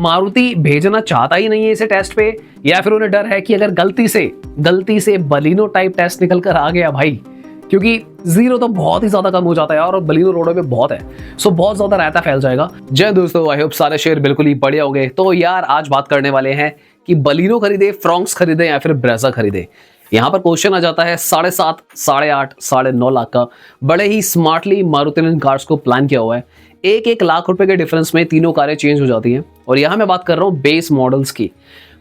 मारुति भेजना चाहता ही नहीं है इसे टेस्ट पे, या फिर उन्हें डर है कि अगर गलती से बलिनो टाइप टेस्ट निकल कर आ गया भाई, क्योंकि जीरो तो बहुत ही ज्यादा कम हो जाता है और बलिनो रोड पे बहुत है, सो बहुत ज्यादा रायता फैल जाएगा। जय दोस्तों, आई होप सारे शेयर बिल्कुल ही बढ़िया हो गए। तो यार आज बात करने वाले हैं कि बलिनो खरीदे, फ्रॉन्क्स खरीदे या फिर ब्रेजा खरीदे। यहाँ पर क्वेश्चन आ जाता है 7.5, 8.5, 9.5 लाख का। बड़े ही स्मार्टली मारुति ने इन कार्स को प्लान किया हुआ है। 1 लाख रुपए के डिफरेंस में तीनों कारें चेंज हो जाती हैं। और यहाँ मैं बात कर रहा हूँ बेस मॉडल्स की।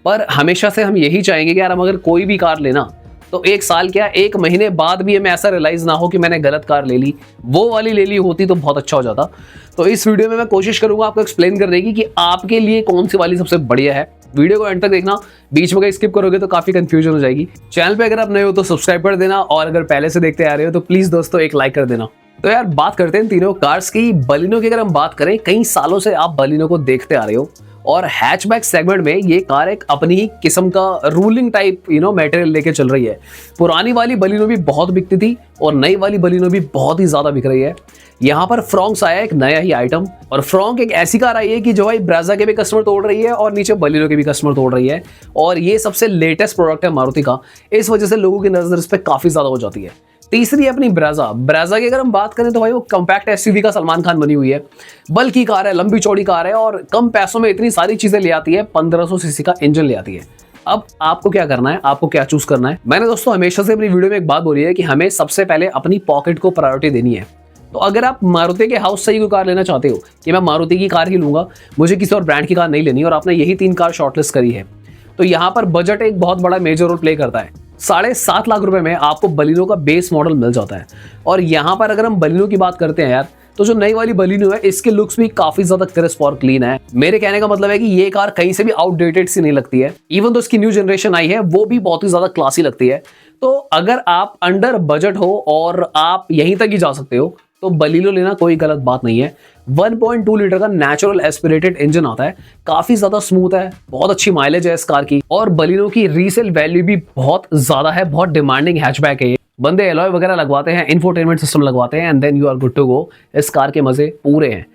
पर हमेशा से हम यही चाहेंगे कि यार हम अगर कोई भी कार लेना तो 1 साल क्या 1 महीने बाद भी हमें ऐसा रियलाइज ना हो कि मैंने गलत कार ले ली, वो वाली ले ली होती तो बहुत अच्छा हो जाता। तो इस वीडियो में मैं कोशिश करूंगा आपको एक्सप्लेन करने की कि आपके लिए कौन सी वाली सबसे बढ़िया है। वीडियो को एंड तक देखना, बीच में कहीं स्किप करोगे तो काफी कंफ्यूजन हो जाएगी। चैनल पे अगर आप नए हो तो सब्सक्राइब कर देना, और अगर पहले से देखते आ रहे हो तो प्लीज दोस्तों एक लाइक कर देना। तो यार बात करते हैं तीनों कार्स की। बलिनो की अगर हम बात करें, कई सालों से आप बलिनो को देखते आ रहे हो और हैचबैक सेगमेंट में ये कार एक अपनी ही किस्म का रूलिंग टाइप मटेरियल लेके चल रही है। पुरानी वाली बलिनो भी बहुत बिकती थी और नई वाली बलिनो भी बहुत ही ज्यादा बिक रही है। यहाँ पर फ्रॉन्क्स आया एक नया ही आइटम, और फ्रॉन्क एक ऐसी कार आई है कि जो भाई ब्रेजा के भी कस्टमर तोड़ रही है और नीचे बलिनो के भी कस्टमर तोड़ रही है। और ये सबसे लेटेस्ट प्रोडक्ट है मारुति का, इस वजह से लोगों की नजर इस पर काफी ज्यादा हो जाती है। तीसरी है अपनी ब्रेजा की अगर हम बात करें तो भाई वो कॉम्पैक्ट एसयूवी का सलमान खान बनी हुई है। बल्कि कार है, लंबी चौड़ी कार है और कम पैसों में इतनी सारी चीजें ले आती है। 1500 सीसी का इंजन ले आती है। अब आपको क्या करना है, आपको क्या चूज करना है। मैंने दोस्तों हमेशा से अपनी वीडियो में एक बात बोली है कि हमें सबसे पहले अपनी पॉकेट को प्रायोरिटी देनी है। तो अगर आप मारुति के हाउस से ही कोई कार लेना चाहते हो कि मैं मारुति की कार ही लूंगा, मुझे किसी और ब्रांड की कार नहीं लेनी, और आपने यही 3 कार शॉर्टलिस्ट करी है, तो यहाँ पर बजट एक बहुत बड़ा मेजर रोल प्ले करता है। 7.5 लाख रुपए में आपको बलिनो का बेस मॉडल मिल जाता है। और यहाँ पर अगर हम बलिनो की बात करते हैं यार, तो जो नई वाली बलिनो है इसके लुक्स भी काफी ज्यादा क्रिस्प और क्लीन है। मेरे कहने का मतलब है कि ये कार कहीं से भी आउटडेटेड सी नहीं लगती है। इवन तो इसकी न्यू जनरेशन आई है वो भी बहुत ही ज्यादा क्लासी लगती है। तो अगर आप अंडर बजट हो और आप यहीं तक ही जा सकते हो तो बलिनो लेना कोई गलत बात नहीं है। 1.2 लीटर का नेचुरल एस्पिरेटेड इंजन आता है, काफी ज्यादा स्मूथ है, बहुत अच्छी माइलेज है इस कार की, और बलिनो की रीसेल वैल्यू भी बहुत ज्यादा है। बहुत डिमांडिंग हैचबैक है ये। बंदे एलॉय वगैरह लगवाते हैं, इंफोटेनमेंट सिस्टम लगवाते हैं, and then you are good to go. इस कार के मजे पूरे हैं।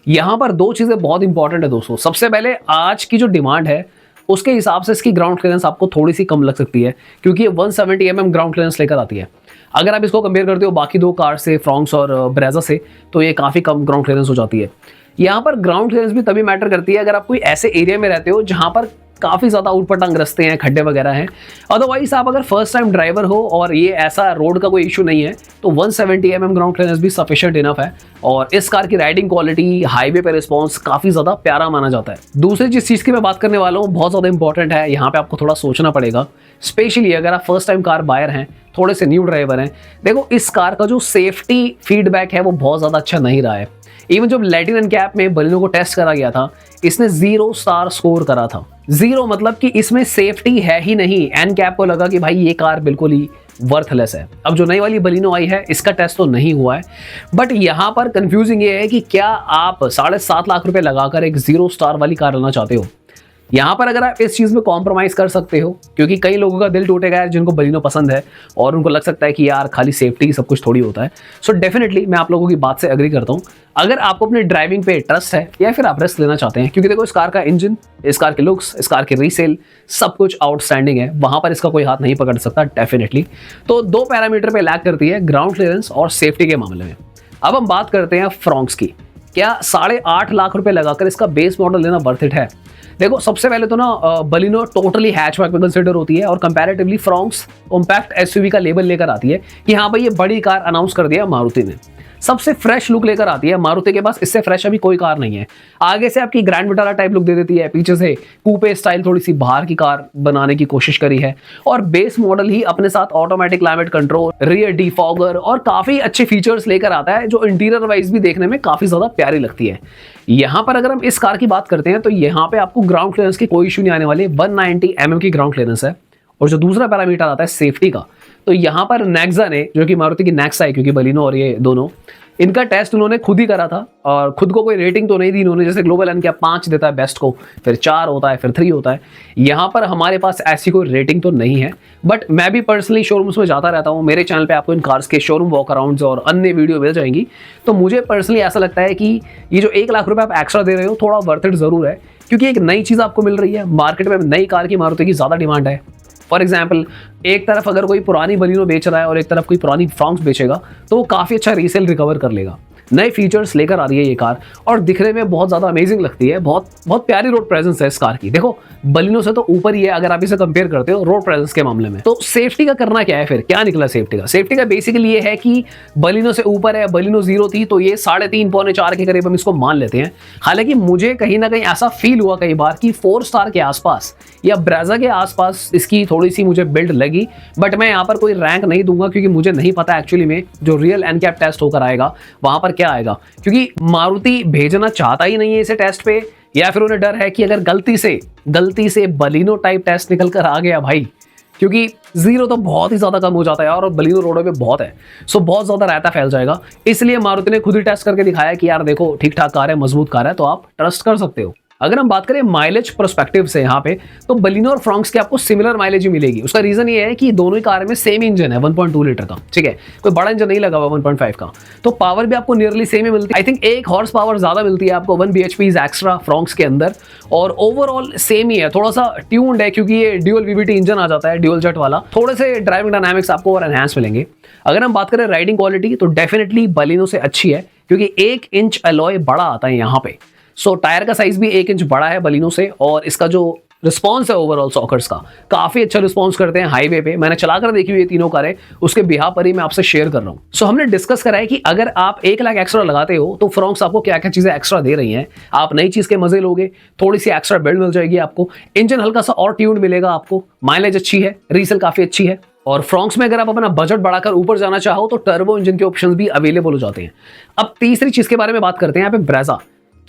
यहाँ पर 2 चीजें बहुत इंपॉर्टेंट है दोस्तों। सबसे पहले आज की जो डिमांड है उसके हिसाब से इसकी ग्राउंड क्लियरेंस आपको थोड़ी सी कम लग सकती है, क्योंकि ये 170 mm ग्राउंड क्लियरेंस लेकर आती है। अगर आप इसको कंपेयर करते हो बाकी 2 कार से, फ्रॉन्क्स और ब्रेजा से, तो ये काफ़ी कम ग्राउंड क्लियरेंस हो जाती है। यहाँ पर ग्राउंड क्लियरेंस भी तभी मैटर करती है अगर आप कोई ऐसे एरिया में रहते हो जहाँ पर काफ़ी ज़्यादा ऊटपटांग रास्ते हैं, खड्डे वगैरह हैं। अदरवाइज आप अगर फर्स्ट टाइम ड्राइवर हो और ये ऐसा रोड का कोई इशू नहीं है तो 170 mm ग्राउंड क्लियरेंस भी सफिशिएंट इनफ है। और इस कार की राइडिंग क्वालिटी, हाईवे पे रिस्पॉन्स काफ़ी ज़्यादा प्यारा माना जाता है। दूसरी जिस चीज़ की मैं बात करने वाला हूँ बहुत ज़्यादा इंपॉर्टेंट है, यहाँ पे आपको थोड़ा सोचना पड़ेगा, स्पेशली अगर आप फर्स्ट टाइम कार बायर हैं, थोड़े से न्यू ड्राइवर हैं। देखो इस कार का जो सेफ्टी फीडबैक है वो बहुत ज़्यादा अच्छा नहीं रहा है। इवन जब लैटिन एनकैप में बलिनो को टेस्ट करा गया था, इसने 0 स्टार स्कोर करा था। 0 मतलब कि इसमें सेफ्टी है ही नहीं। एनकैप को लगा कि भाई ये कार बिल्कुल ही वर्थलेस है। अब जो नई वाली बलिनो आई है इसका टेस्ट तो नहीं हुआ है, बट यहाँ पर कंफ्यूजिंग ये है कि क्या आप 7.5 लाख रुपए लगाकर एक 0 स्टार वाली कार लेना चाहते हो। यहाँ पर अगर आप इस चीज़ में कॉम्प्रोमाइज़ कर सकते हो, क्योंकि कई लोगों का दिल टूटेगा यार जिनको बलिनो पसंद है और उनको लग सकता है कि यार खाली सेफ्टी ही सब कुछ थोड़ी होता है। सो डेफिनेटली मैं आप लोगों की बात से एग्री करता हूँ। अगर आपको अपने ड्राइविंग पे ट्रस्ट है या फिर आप रिस्क लेना चाहते हैं, क्योंकि देखो इस कार का इंजन, इस कार के लुक्स, इस कार के रीसेल सब कुछ आउटस्टैंडिंग है, वहाँ पर इसका कोई हाथ नहीं पकड़ सकता डेफिनेटली। तो 2 पैरामीटर पे लैग करती है, ग्राउंड क्लियरेंस और सेफ्टी के मामले में। अब हम बात करते हैं फ्रॉन्क्स की। क्या 8.5 लाख रुपए लगाकर इसका बेस मॉडल लेना वर्थ इट है? देखो सबसे पहले तो ना बलिनो टोटली हैचबैक में कंसिडर होती है और कंपैरेटिवली फ्रॉन्क्स कॉम्पैक्ट एसयूवी का लेबल लेकर आती है कि हाँ भाई ये बड़ी कार अनाउंस कर दिया मारुति ने। सबसे फ्रेश लुक लेकर आती है। मारुति के पास इससे फ्रेश अभी कोई कार नहीं है। आगे से आपकी ग्रैंड विटारा टाइप लुक दे देती है, पीछे से कूपे स्टाइल थोड़ी सी बाहर की कार बनाने की कोशिश करी है, और बेस मॉडल ही अपने साथ automatic climate control, rear defogger और काफी अच्छे फीचर्स लेकर आता है जो इंटीरियर वाइज भी देखने में काफी ज्यादा प्यारी लगती है। यहाँ पर अगर हम इस कार की बात करते हैं तो यहाँ पे आपको ग्राउंड क्लियरेंस की कोई इशू नहीं आने वाली। 190 mm की ग्राउंड क्लियरेंस है। और जो दूसरा पैरामीटर आता है सेफ्टी का, तो यहाँ पर नेक्सा ने, जो कि मारुति की नेक्सा है क्योंकि बलिनो और ये दोनों, इनका टेस्ट उन्होंने खुद ही करा था और खुद को कोई रेटिंग तो नहीं दी इन्होंने, जैसे ग्लोबल एनकैप 5 देता है बेस्ट को, फिर 4 होता है, फिर 3 होता है। यहाँ पर हमारे पास ऐसी कोई रेटिंग तो नहीं है, बट मैं भी पर्सनली शोरूम्स में जाता रहता हूँ। मेरे चैनल पे आपको इन कार्स के शोरूम वॉक अराउंड्स और अन्य वीडियो मिल जाएंगी। तो मुझे पर्सनली ऐसा लगता है कि ये जो 1 लाख रुपये आप एक्स्ट्रा दे रहे हो थोड़ा वर्थ इट जरूर है, क्योंकि एक नई चीज़ आपको मिल रही है। मार्केट में नई कार की मारुति की ज़्यादा डिमांड है। फॉर एग्जाम्पल, एक तरफ अगर कोई पुरानी बलिनो बेच रहा है और एक तरफ कोई पुरानी फ्रॉन्क्स बेचेगा तो वो काफ़ी अच्छा रीसेल रिकवर कर लेगा। नए फीचर्स लेकर आ रही है ये कार और दिखने में बहुत ज़्यादा अमेजिंग लगती है। बहुत बहुत प्यारी रोड प्रेजेंस है इस कार की। देखो बलिनो से तो ऊपर ही है अगर आप इसे कंपेयर करते हो रोड प्रेजेंस के मामले में। तो सेफ्टी का करना क्या है, फिर क्या निकला सेफ्टी का बेसिकली ये है कि बलिनो से ऊपर है, बलिनो 0 थी तो ये 3.5 पौने 4 के करीब हम इसको मान लेते हैं। हालांकि मुझे कहीं ना कहीं ऐसा फील हुआ कई बार कि 4 स्टार के आसपास या ब्रेजा के आसपास इसकी थोड़ी सी मुझे बिल्ड लगी, बट मैं यहाँ पर कोई रैंक नहीं दूंगा क्योंकि मुझे नहीं पता एक्चुअली में जो रियल एनकैप टेस्ट होकर आएगा वहां पर क्या आएगा, क्योंकि मारुति भेजना चाहता ही नहीं है इसे टेस्ट पे, या फिर उन्हें डर है कि अगर गलती से बलिनो टाइप टेस्ट निकल कर आ गया भाई, क्योंकि 0 तो बहुत ही ज्यादा कम हो जाता है और बलिनो रोडों पे बहुत है, सो बहुत ज्यादा रायता फैल जाएगा। इसलिए मारुति ने खुद ही टेस्ट करके दिखाया कि यार देखो ठीक ठाक कार है, मजबूत कार है, तो आप ट्रस्ट कर सकते हो। अगर हम बात करें माइलेज पर्सपेक्टिव से यहाँ पे, तो बलिनो और फ्रॉन्क्स के आपको सिमिलर माइलेज ही मिलेगी। उसका रीजन ये है कि दोनों ही कार में सेम इंजन है 1.2 लीटर का, ठीक है, कोई बड़ा इंजन नहीं लगा हुआ 1.5 का, तो पावर भी आपको नियरली सेम ही मिलती है। आई थिंक 1 हॉर्स पावर ज्यादा मिलती है आपको 1 bhp एक्स्ट्रा फ्रॉन्क्स के अंदर, और ओवरऑल सेम ही है। थोड़ा सा ट्यून्ड है क्योंकि ये ड्यूअल वीवीटी इंजन आ जाता है, ड्यूअल जेट वाला, थोड़े से ड्राइविंग डायनामिक्स आपको और एनहांस मिलेंगे। अगर हम बात करें राइडिंग क्वालिटी तो डेफिनेटली बलिनो से अच्छी है क्योंकि 1 इंच अलॉय बड़ा आता है यहाँ पे। सो टायर का साइज भी 1 इंच बड़ा है बलिनो से, और इसका जो रिस्पॉन्स है ओवरऑल सॉकर्स का काफी अच्छा रिस्पॉन्स करते हैं हाईवे पे। मैंने चलाकर देखी हुई ये तीनों कारें, उसके बिहाफ पर ही मैं आपसे शेयर कर रहा हूँ। सो हमने डिस्कस करा है कि अगर आप 1 लाख एक्स्ट्रा लगाते हो तो फ्रॉन्क्स आपको क्या क्या चीजें एक्स्ट्रा दे रही हैं। आप नई चीज के मजे लोगे, थोड़ी सी एक्स्ट्रा बिल्ड मिल जाएगी आपको, इंजन हल्का सा और ट्यून्ड मिलेगा आपको, माइलेज अच्छी है, रीसेल काफी अच्छी है, और फ्रॉन्क्स में अगर आप अपना बजट बढ़ाकर ऊपर जाना चाहो तो टर्बो इंजन के ऑप्शंस भी अवेलेबल हो जाते हैं। अब तीसरी चीज के बारे में बात करते हैं यहाँ पे, ब्रेजा।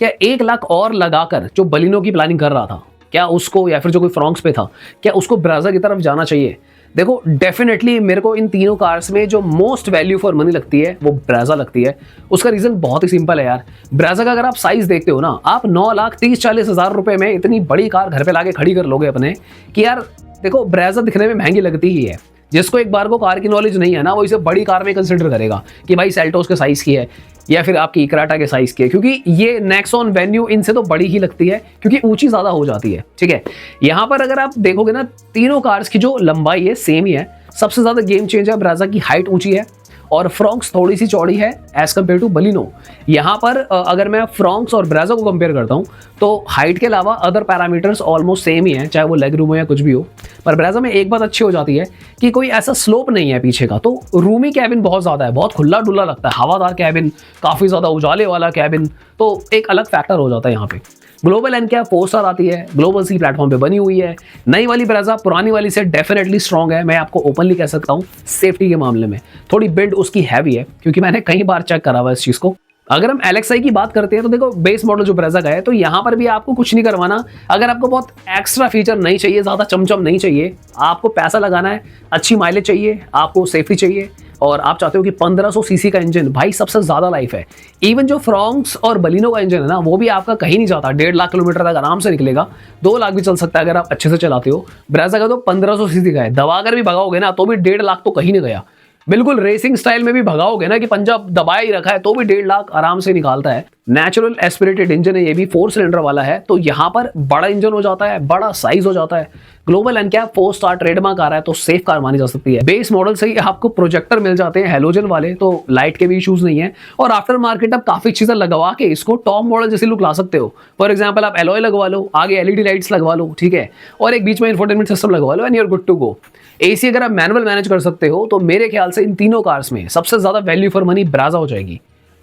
क्या 1 लाख और लगाकर जो बलिनो की प्लानिंग कर रहा था, क्या उसको, या फिर जो कोई फ्रॉन्क्स पे था, क्या उसको ब्रेजा की तरफ जाना चाहिए? देखो डेफिनेटली मेरे को इन तीनों कार्स में जो मोस्ट वैल्यू फॉर मनी लगती है वो ब्रेजा लगती है। उसका रीजन बहुत ही सिंपल है यार। ब्रेजा का अगर आप साइज देखते हो ना, आप 9,30,40,000 रुपए में इतनी बड़ी कार घर पे लाके खड़ी कर लोगे अपने, कि यार देखो ब्रेजा दिखने में महंगी लगती ही है। जिसको एक बार को कार की नॉलेज नहीं है ना, वो इसे बड़ी कार में कंसिडर करेगा कि भाई सेल्टोस के साइज की है या फिर आपकी इक्राटा के साइज की है, क्योंकि ये नेक्सॉन वेन्यू इनसे तो बड़ी ही लगती है क्योंकि ऊंची ज्यादा हो जाती है, ठीक है। यहाँ पर अगर आप देखोगे ना, तीनों कार्स की जो लंबाई है सेम ही है। सबसे ज्यादा गेम चेंज है, ब्रेजा की हाइट ऊंची है और फ्रॉन्क्स थोड़ी सी चौड़ी है एज कम्पेयर टू बलिनो। यहाँ पर अगर मैं फ्रॉन्क्स और ब्रेजा को कंपेयर करता हूँ तो हाइट के अलावा अदर पैरामीटर्स ऑलमोस्ट सेम ही है, चाहे वो लेग रूम हो या कुछ भी हो। पर ब्रेजा में एक बात अच्छी हो जाती है कि कोई ऐसा स्लोप नहीं है पीछे का, तो रूमी कैबिन बहुत ज़्यादा है, बहुत खुला डुल्ला लगता है, हवादार कैबिन, काफ़ी ज़्यादा उजाले वाला कैबिन, तो एक अलग फैक्टर हो जाता है यहाँ पे। ग्लोबल एनकैप 4 स्टार आती है, ग्लोबल सी प्लेटफॉर्म पे बनी हुई है। नई वाली ब्रेजा पुरानी वाली से डेफिनेटली स्ट्रॉन्ग है, मैं आपको ओपनली कह सकता हूँ। सेफ्टी के मामले में थोड़ी बिल्ड उसकी हैवी है क्योंकि मैंने कई बार चेक करा हुआ इस चीज़ को। अगर हम LXi की बात करते हैं तो देखो बेस मॉडल जो ब्रेजा का है, तो यहाँ पर भी आपको कुछ नहीं करवाना। अगर आपको बहुत एक्स्ट्रा फीचर नहीं चाहिए, ज़्यादा चमचम नहीं चाहिए, आपको पैसा लगाना है, अच्छी माइलेज चाहिए, आपको सेफ्टी चाहिए, और आप चाहते हो कि 1500 सीसी का इंजन, भाई सबसे ज़्यादा लाइफ है। इवन जो फ्रॉन्क्स और बलिनो का इंजन है ना, वो भी आपका कहीं नहीं जाता, 1.5 लाख किलोमीटर तक आराम से निकलेगा, 2 लाख भी चल सकता है अगर आप अच्छे से चलाते हो। ब्रेजा का तो 1500 सीसी का है, दबाकर भी भगाओगे ना तो भी 1.5 लाख तो कहीं नहीं गया। बिल्कुल रेसिंग स्टाइल में भी भगाओगे ना कि पंजाब दबाया ही रखा है तो भी 1.5 लाख आराम से निकालता है। नेचुरल एस्पिरेटेड इंजन है, ये भी 4 सिलेंडर वाला है, तो यहाँ पर बड़ा इंजन हो जाता है, बड़ा साइज हो जाता है। ग्लोबल एनकैप 4 स्टार ट्रेडमार्क आ रहा है तो सेफ कार मानी जा सकती है। बेस मॉडल से ही आपको प्रोजेक्टर मिल जाते हैं हेलोजन वाले, तो लाइट के भी इश्यूज नहीं है, और आफ्टर मार्केट आप काफी चीजें लगवा के इसको टॉप मॉडल जैसी लुक ला सकते हो। फॉर एग्जाम्पल आप एलॉय लगवा लो, आगे LED लाइट्स लगवा लो, ठीक है, और एक बीच में इंफोटेनमेंट सिस्टम लगवा लो and you are good to go. AC अगर आप मैनुअल मैनेज कर सकते हो तो मेरे ख्याल से इन तीनों कार्स में सबसे ज्यादा वैल्यू फॉर मनी ब्रेजा हो जाएगी।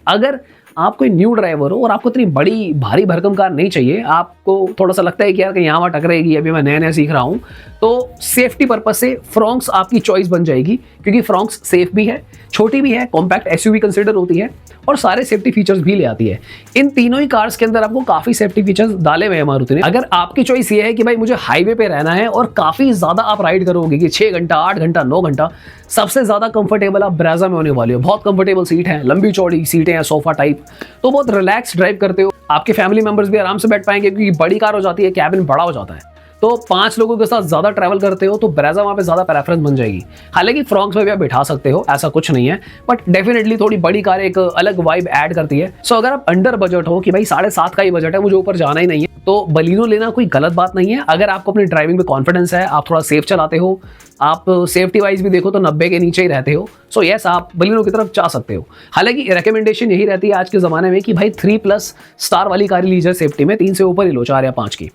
अगर आप कोई न्यू ड्राइवर हो और आपको इतनी बड़ी भारी भरकम कार नहीं चाहिए, आपको थोड़ा सा लगता है कि यार कहीं यहाँ वहाँ टकराएगी, अभी मैं नया नया सीख रहा हूँ, तो सेफ्टी पर्पज से फ्रॉन्क्स आपकी चॉइस बन जाएगी क्योंकि फ्रॉन्क्स सेफ भी है, छोटी भी है, कॉम्पैक्ट एसयूवी कंसिडर होती है और सारे सेफ्टी फीचर्स भी ले आती है। इन तीनों ही कार्स के अंदर आपको काफी सेफ्टी फीचर्स डाले हुए हैं मारुति ने। अगर आपकी चॉइस ये है कि भाई मुझे हाईवे पे रहना है और काफी ज्यादा आप राइड करोगे कि 6 घंटा, 8 घंटा, 9 घंटा, सबसे ज्यादा कंफर्टेबल आप ब्रेजा में होने वाले हो। बहुत कंफर्टेबल सीट है, लंबी चौड़ी सीटें हैं, सोफा टाइप, तो बहुत रिलैक्स ड्राइव करते हो। आपके फैमिली मेंबर्स भी आराम से बैठ पाएंगे क्योंकि बड़ी कार हो जाती है, कैबिन बड़ा हो जाता है। तो 5 लोगों के साथ ज्यादा ट्रैवल करते हो तो ब्रेजा वहां पे ज्यादा प्रेफरेंस बन जाएगी। हालांकि फ्रॉन्क्स में भी आप बिठा सकते हो, ऐसा कुछ नहीं है, बट डेफिनेटली थोड़ी बड़ी कार एक अलग वाइब ऐड करती है। सो अगर आप अंडर बजट हो कि भाई 7.5 का ही बजट है, मुझे ऊपर जाना ही नहीं है, तो बलिनो लेना कोई गलत बात नहीं है। अगर आपको अपनी ड्राइविंग में कॉन्फिडेंस है, आप थोड़ा सेफ चलाते हो, आप सेफ्टी वाइज भी देखो तो 90 के नीचे ही रहते हो, सो यस आप बलिनो की तरफ जा सकते हो। हालांकि रिकमेंडेशन यही रहती है आज के जमाने में कि भाई 3+ स्टार वाली कार लीजिए सेफ्टी में, 3 से ऊपर ही लो, 4 या 5 की।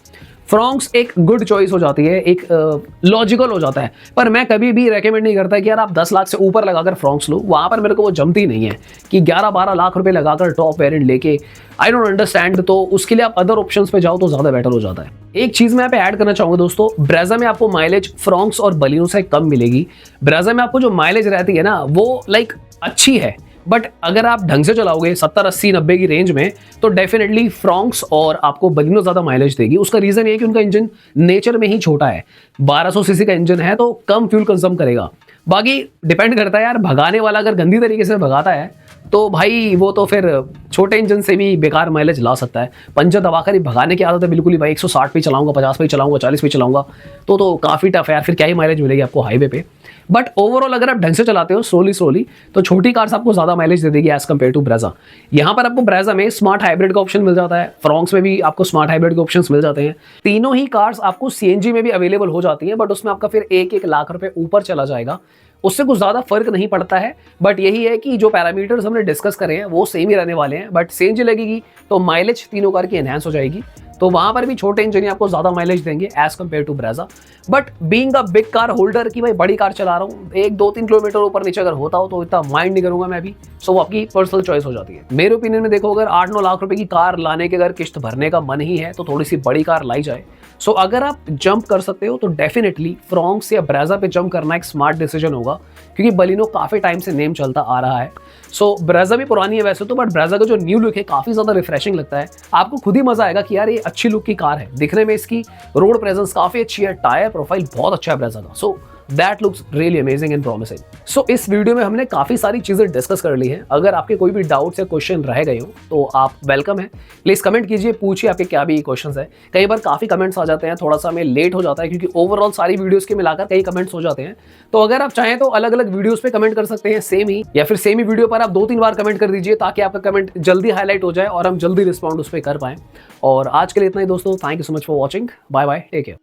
फ्रॉन्क्स एक गुड चॉइस हो जाती है, एक लॉजिकल हो जाता है, पर मैं कभी भी रेकमेंड नहीं करता कि यार आप 10 लाख से ऊपर लगाकर फ्रॉन्क्स लो। वहां पर मेरे को वो जमती नहीं है कि 11-12 लाख रुपए लगाकर टॉप वेरिएंट लेके, आई डोंट अंडरस्टैंड। तो उसके लिए आप अदर ऑप्शंस पे जाओ तो ज्यादा बेटर हो जाता है। एक चीज मैं यहाँ पे ऐड करना चाहूंगा दोस्तों, ब्रेजा में आपको माइलेज फ्रॉन्क्स और बलिनो से कम मिलेगी। ब्रेजा में आपको जो माइलेज रहती है ना वो लाइक अच्छी है, बट अगर आप ढंग से चलाओगे 70, 80, 90 की रेंज में तो डेफिनेटली फ्रॉन्क्स और आपको बलिनो ज्यादा माइलेज देगी। उसका रीजन ये है कि उनका इंजन नेचर में ही छोटा है, 1200 सीसी का इंजन है तो कम फ्यूल कंज्यूम करेगा। बाकी डिपेंड करता है यार, भगाने वाला अगर गंदी तरीके से भगाता है तो भाई वो तो फिर छोटे इंजन से भी बेकार माइलेज ला सकता है। पंजा दबाकर ही भगाने की आदत है बिल्कुल ही भाई, 160 पे चलाऊंगा, 50 पे चलाऊंगा, 40 पे चलाऊंगा, तो काफी टफ है यार, फिर क्या ही माइलेज मिलेगी आपको हाईवे पे। बट ओवरऑल अगर आप ढंग से चलाते हो स्लोली तो छोटी कार्स आपको ज्यादा माइलेज दे देगी एज कंपेयर टू ब्रेजा। यहाँ पर आपको ब्रेजा में स्मार्ट हाइब्रिड का ऑप्शन मिल जाता है, फ्रॉन्क्स में भी आपको स्मार्ट हाइब्रिड के ऑप्शंस मिल जाते हैं। तीनों ही कार्स आपको सीएनजी में भी अवेलेबल हो जाती हैं, बट उसमें आपका फिर 1-1 लाख रुपए ऊपर चला जाएगा, उससे कुछ ज्यादा फर्क नहीं पड़ता है। बट यही है कि जो पैरामीटर्स हमने डिस्कस करे हैं वो सेम ही रहने वाले हैं, बट सीएनजी लगेगी तो माइलेज तीनों कार की एनहांस हो जाएगी। तो वहां पर भी छोटे इंजन आपको ज्यादा माइलेज देंगे as compared to Brezza. But being a big car holder की भाई बड़ी कार चला रहा हूँ, 1-2-3 किलोमीटर ऊपर नीचे अगर होता हो तो इतना माइंड नहीं करूंगा मैं भी। सो वो आपकी पर्सनल चॉइस हो जाती है। मेरे ओपिनियन में देखो, अगर 8-9 लाख रुपए की कार लाने के अगर किस्त भरने का मन ही है तो थोड़ी सी बड़ी कार लाई जाए। सो अगर आप जंप कर सकते हो तो डेफिनेटली फ्रॉन्क्स या ब्रेजा पे जंप करना एक स्मार्ट डिसीजन होगा, क्योंकि बलिनो काफी टाइम से नेम चलता आ रहा है। सो ब्रेजा भी पुरानी है वैसे तो, बट ब्रेजा का जो न्यू लुक है काफी ज्यादा रिफ्रेशिंग लगता है। आपको खुद ही मजा आएगा कि यार ये अच्छी लुक की कार है, दिखने में इसकी रोड प्रेजेंस काफी अच्छी है, टायर प्रोफाइल बहुत अच्छा है ब्रेजा का। So that looks really amazing and promising. So इस वीडियो में हमने काफी सारी चीजें डिस्कस कर ली हैं। अगर आपके कोई भी डाउट्स या क्वेश्चन रह गए हो तो आप वेलकम है, प्लीज कमेंट कीजिए, पूछिए आपके क्या भी क्वेश्चंस है। कई बार काफी कमेंट्स आ जाते हैं, थोड़ा सा हमें लेट हो जाता है क्योंकि ओवरऑल सारी वीडियोस के मिलाकर कई कमेंट्स हो जाते हैं। तो अगर आप चाहें तो अलग अलग वीडियोस पे कमेंट कर सकते हैं सेम ही, या फिर सेम ही वीडियो पर आप 2-3 बार कमेंट कर दीजिए ताकि आपका कमेंट जल्दी हाईलाइट हो जाए और हम जल्दी रिस्पॉन्ड उस पर कर पाएं। और आज के लिए इतना ही दोस्तों, thank you so much for watching, bye bye, take care.